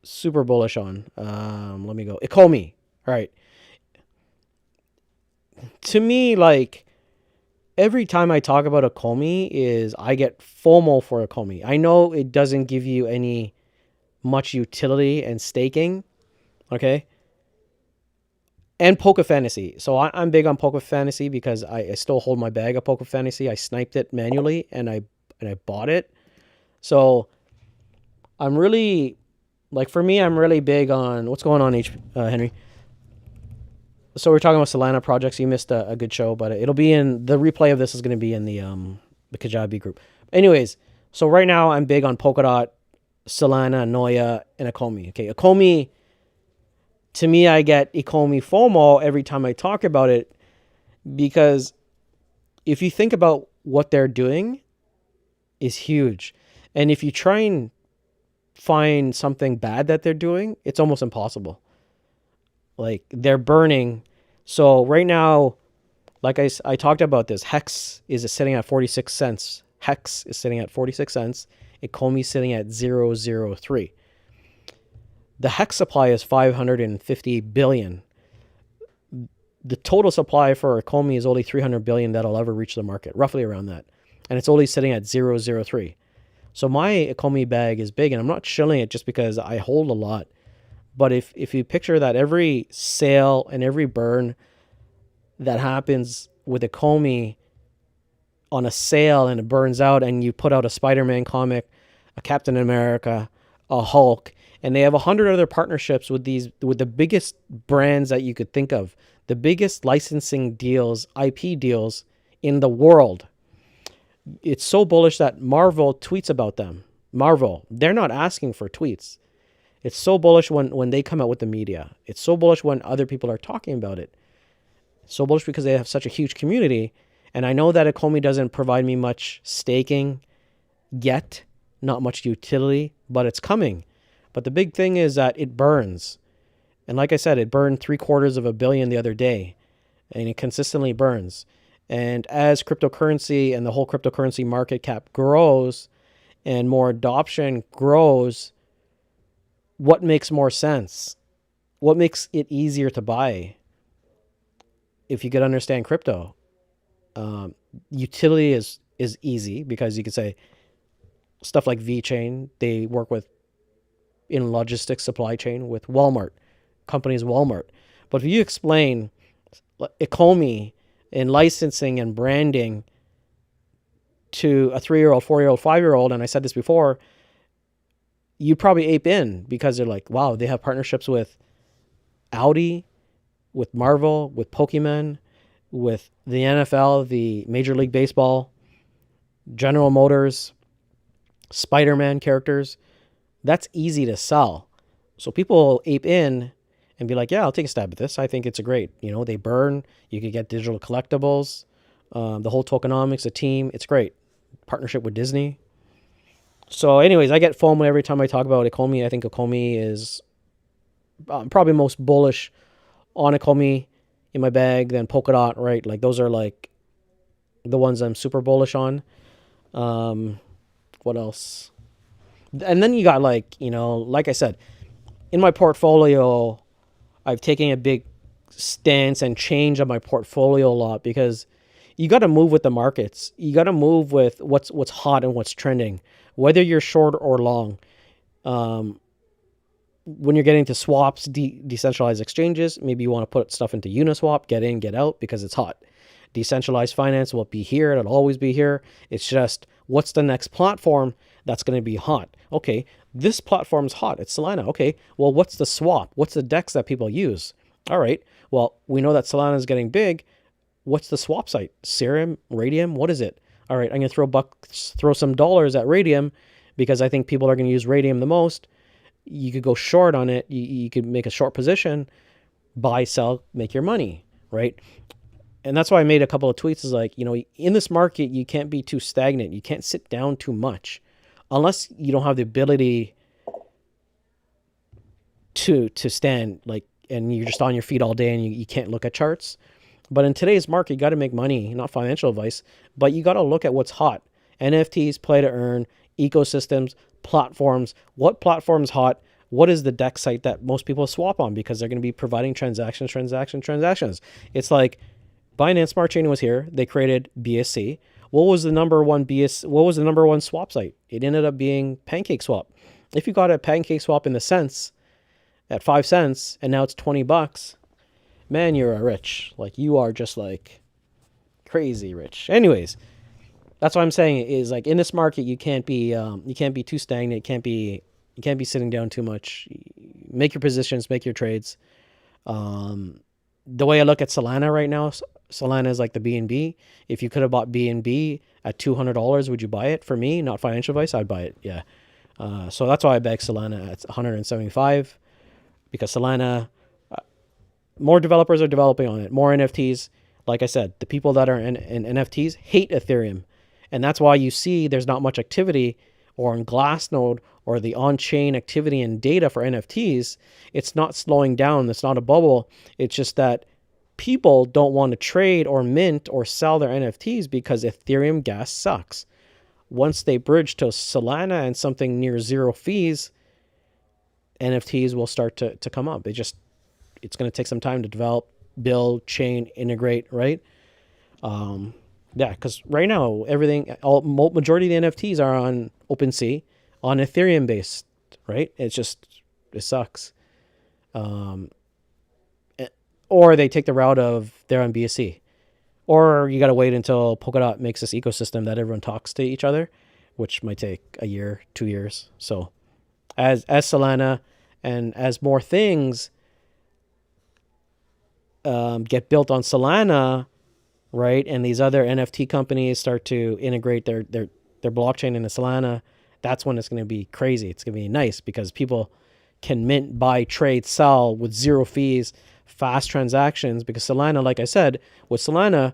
super bullish on. Let me go. ECOMI. All right. To me, like every time I talk about ECOMI, is I get FOMO for ECOMI. I know it doesn't give you any much utility and staking. Okay. And Poker Fantasy. So I'm big on Poker Fantasy because I still hold my bag of Poker Fantasy. I sniped it manually and I bought it. So I'm really like for me, I'm really big on what's going on, Henry. So we're talking about Solana projects. You missed a good show, but it'll be in the replay of this is going to be in the Kajabi group. Anyways, so right now I'm big on Polkadot, Solana, Noia, and ECOMI. Okay, ECOMI. To me, I get ECOMI FOMO every time I talk about it because if you think about what they're doing is huge. And if you try and find something bad that they're doing, it's almost impossible. Like they're burning. So right now, like I talked about this, Hex is sitting at 46 cents. Hex is sitting at 46 cents. ECOMI is sitting at 0.003. The Hex supply is 550 billion. The total supply for ECOMI is only 300 billion that'll ever reach the market, roughly around that. And it's only sitting at 0.003. So my ECOMI bag is big, and I'm not shilling it just because I hold a lot. But if you picture that every sale and every burn that happens with ECOMI on a sale and it burns out and you put out a Spider-Man comic, a Captain America, a Hulk, and they have 100 other partnerships with the biggest brands that you could think of, the biggest licensing deals, IP deals in the world. It's so bullish that Marvel tweets about them. Marvel, they're not asking for tweets. It's so bullish when they come out with the media. It's so bullish when other people are talking about it. It's so bullish because they have such a huge community. And I know that ECOMI doesn't provide me much staking yet, not much utility, but it's coming. But the big thing is that it burns. And like I said, it burned $750 million the other day. And it consistently burns. And as cryptocurrency and the whole cryptocurrency market cap grows and more adoption grows, what makes more sense? What makes it easier to buy? If you could understand crypto, utility is easy because you could say stuff like VeChain, they work with in logistics supply chain with Walmart, companies Walmart. But if you explain ECOMI in licensing and branding to a 3-year-old, 4-year-old, 5-year-old, and I said this before, you probably ape in because they're like, wow, they have partnerships with Audi, with Marvel, with Pokemon, with the NFL, the Major League Baseball, General Motors, Spider-Man characters. That's easy to sell. So people ape in and be like, yeah, I'll take a stab at this. I think it's a great, they burn. You could get digital collectibles, the whole tokenomics, the team. It's great. Partnership with Disney. So anyways, I get FOMO every time I talk about ECOMI. I think ECOMI is probably most bullish on ECOMI in my bag than Polkadot, right? Like those are like the ones I'm super bullish on. What else? And then you got like I said, in my portfolio, I've taken a big stance and change of my portfolio a lot because you got to move with the markets. You got to move with what's hot and what's trending, whether you're short or long. When you're getting to swaps, decentralized exchanges, maybe you want to put stuff into Uniswap, get in, get out because it's hot. Decentralized finance will be here. It'll always be here. It's just what's the next platform that's going to be hot? Okay, this platform's hot. It's Solana. Okay, well, what's the swap? What's the DEX that people use? All right, well, we know that Solana is getting big. What's the swap site? Serum, Radium, what is it? All right, I'm going to throw some dollars at Radium because I think people are going to use Radium the most. You could go short on it. You could make a short position, buy, sell, make your money, right? And that's why I made a couple of tweets is like, in this market, you can't be too stagnant. You can't sit down too much unless you don't have the ability to stand like, and you're just on your feet all day and you can't look at charts. But in today's market, you got to make money, not financial advice, but you got to look at what's hot. NFTs, play to earn, ecosystems, platforms. What platform's hot? What is the DEX site that most people swap on? Because they're going to be providing transactions. It's like Binance Smart Chain was here. They created BSC. What was the number one What was the number one swap site? It ended up being PancakeSwap. If you got a PancakeSwap in the cents at 5 cents and now it's $20, man, you're rich. Like, you are just like crazy rich. Anyways, that's what I'm saying is, like, in this market, you can't be too stagnant. You can't be sitting down too much. Make your positions, make your trades. The way I look at Solana right now, Solana is like the BNB. If you could have bought BNB at $200, would you buy it? For me, not financial advice, I'd buy it. Yeah. So that's why I back Solana at 175, because Solana, more developers are developing on it, more NFTs. Like I said, the people that are in NFTs hate Ethereum. And that's why you see there's not much activity or in Glassnode or the on-chain activity and data for NFTs. It's not slowing down. It's not a bubble. It's just that people don't want to trade or mint or sell their NFTs because Ethereum gas sucks. Once they bridge to Solana and something near zero fees, NFTs will start to come up. It's going to take some time to develop, build, chain, integrate, right? Yeah, because right now, majority of the NFTs are on OpenSea, on Ethereum based, right? It sucks. Or they take the route of they're on BSC. Or you got to wait until Polkadot makes this ecosystem that everyone talks to each other, which might take a year, 2 years. So as Solana and as more things get built on Solana, right, and these other NFT companies start to integrate their blockchain into Solana, that's when it's going to be crazy. It's going to be nice because people can mint, buy, trade, sell with zero fees, fast transactions. Because Solana, like I said, with Solana,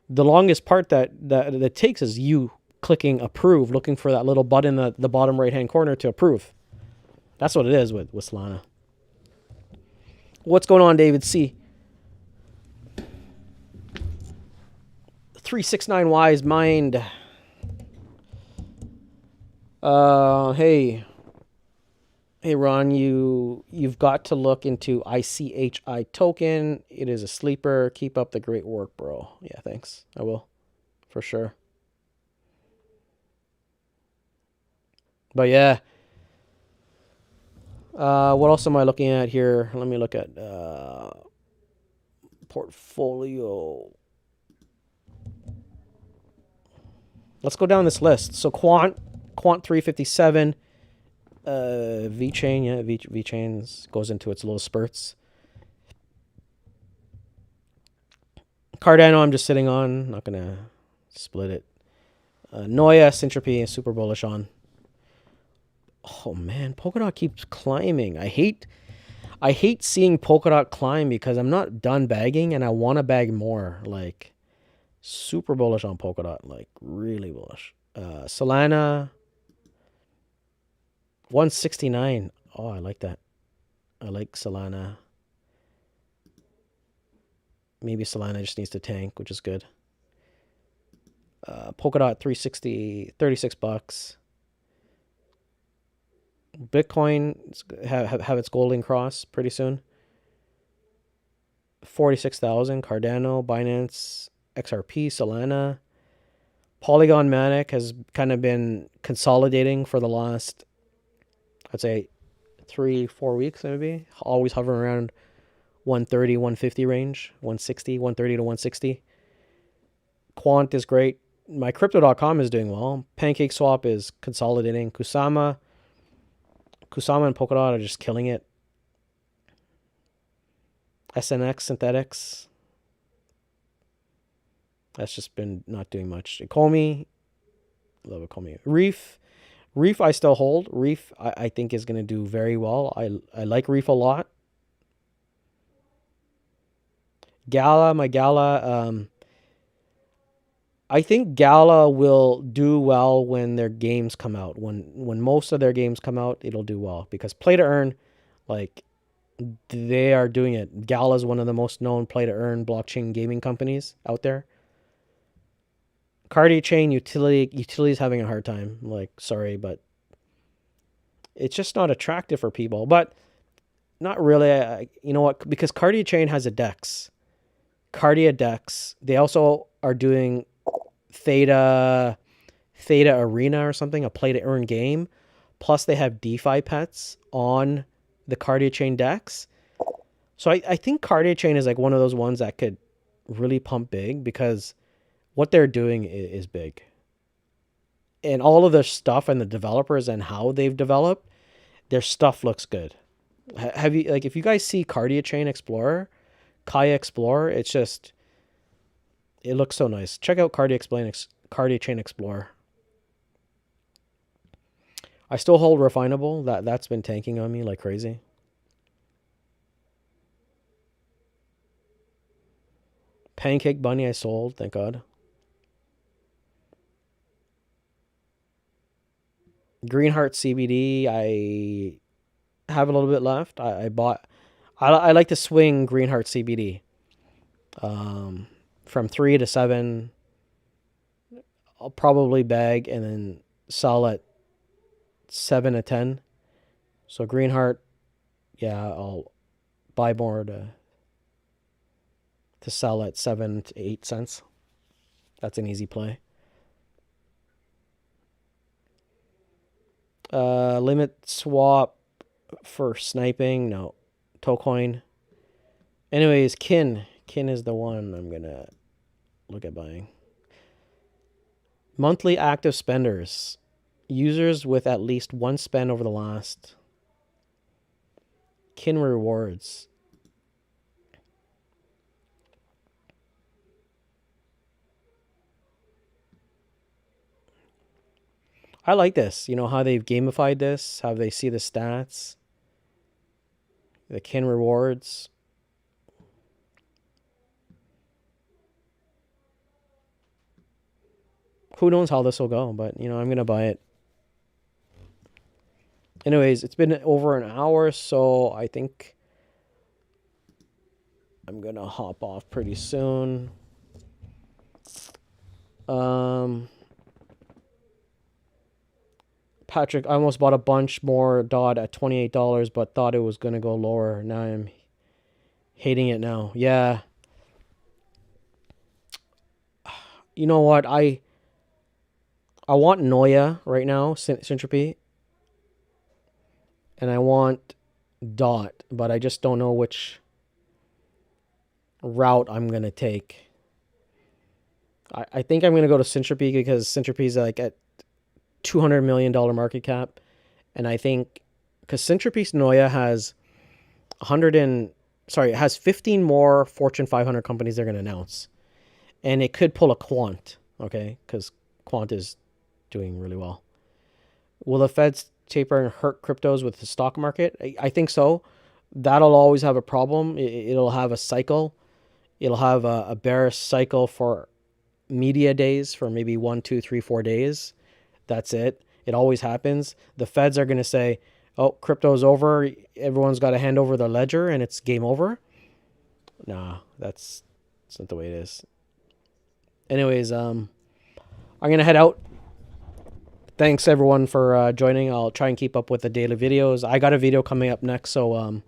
the longest part that takes is you clicking approve, looking for that little button in the bottom right-hand corner to approve. That's what it is with Solana. What's going on, David C? 369 Wise Mind. Hey Ron, you've got to look into ICHI token. It is a sleeper. Keep up the great work, bro. Yeah, thanks. I will, for sure. But yeah. What else am I looking at here? Let me look at portfolio. Let's go down this list. So Quant 357, VeChain, yeah, VeChain goes into its little spurts. Cardano, I'm just sitting on, not gonna split it. Noia, Syntropy, super bullish on. Oh man, Polkadot keeps climbing. I hate seeing Polkadot climb because I'm not done bagging and I want to bag more. Like, super bullish on Polkadot, like really bullish. Solana 169. Oh, I like that. I like Solana. Maybe Solana just needs to tank, which is good. Polkadot 360, $36. Bitcoin have its golden cross pretty soon. 46,000. Cardano, Binance, XRP, Solana. Polygon Matic has kind of been consolidating for the last, I'd say, 3-4 weeks maybe. Always hovering around 130, 150 range, 160, 130 to 160. Quant is great. My Crypto.com is doing well. PancakeSwap is consolidating. Kusama and Polkadot are just killing it. SNX Synthetics, that's just been not doing much. ECOMI, love ECOMI. Reef I still hold. Reef I think is going to do very well. I like Reef a lot. Gala, I think Gala will do well when their games come out. When most of their games come out, it'll do well because play to earn, like, they are doing it. Gala is one of the most known play to earn blockchain gaming companies out there. Cardi chain utility is having a hard time. Like, sorry, but it's just not attractive for people. But not really. You know what? Because Cardi chain has a DEX, Cardia DEX. They also are doing Theta Arena or something, a play to earn game. Plus, they have DeFi pets on the Cardia chain DEX. So I think Cardia chain is like one of those ones that could really pump big because what they're doing is big. And all of their stuff and the developers and how they've developed, their stuff looks good. Have you, like, if you guys see Cardia Chain Explorer, Kaya Explorer, it's just, it looks so nice. Check out Cardia Chain Explorer. I still hold Refinable. That's been tanking on me like crazy. Pancake Bunny I sold, thank God. Greenheart CBD, I have a little bit left. I bought. I like to swing Greenheart CBD. From 3 to 7. I'll probably bag and then sell at 7 to 10. So Greenheart, yeah, I'll buy more to sell at 7 to 8 cents. That's an easy play. Limit swap for sniping. No. Tocoin. Anyways, Kin. Kin is the one I'm going to look at buying. Monthly active spenders. Users with at least one spend over the last. Kin rewards. I like this. You know how they've gamified this, how they see the stats, the Kin rewards. Who knows how this will go, but you know, I'm going to buy it. Anyways, it's been over an hour, so I think I'm going to hop off pretty soon. Patrick, I almost bought a bunch more DOT at $28, but thought it was going to go lower. Now I'm hating it now. Yeah. You know what? I want Noia right now, Syntropy. And I want DOT, but I just don't know which route I'm going to take. I think I'm going to go to Syntropy because Syntropy is like at $200 million market cap. And I think because Syntropy's Noia has it has 15 more Fortune 500 companies they're going to announce. And it could pull a Quant, okay? Because Quant is doing really well. Will the Feds taper and hurt cryptos with the stock market? I think so. That'll always have a problem. It'll have a cycle. It'll have a bearish cycle for media days for maybe 1, 2, 3, 4 days. That's it. It always happens. The Feds are going to say, oh, crypto's over. Everyone's got to hand over their ledger and it's game over. Nah, that's not the way it is. Anyways, I'm going to head out. Thanks, everyone, for joining. I'll try and keep up with the daily videos. I got a video coming up next, so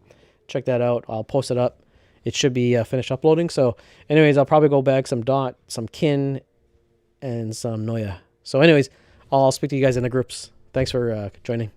check that out. I'll post it up. It should be finished uploading. So anyways, I'll probably go bag some DOT, some Kin, and some Noia. So anyways, I'll speak to you guys in the groups. Thanks for joining.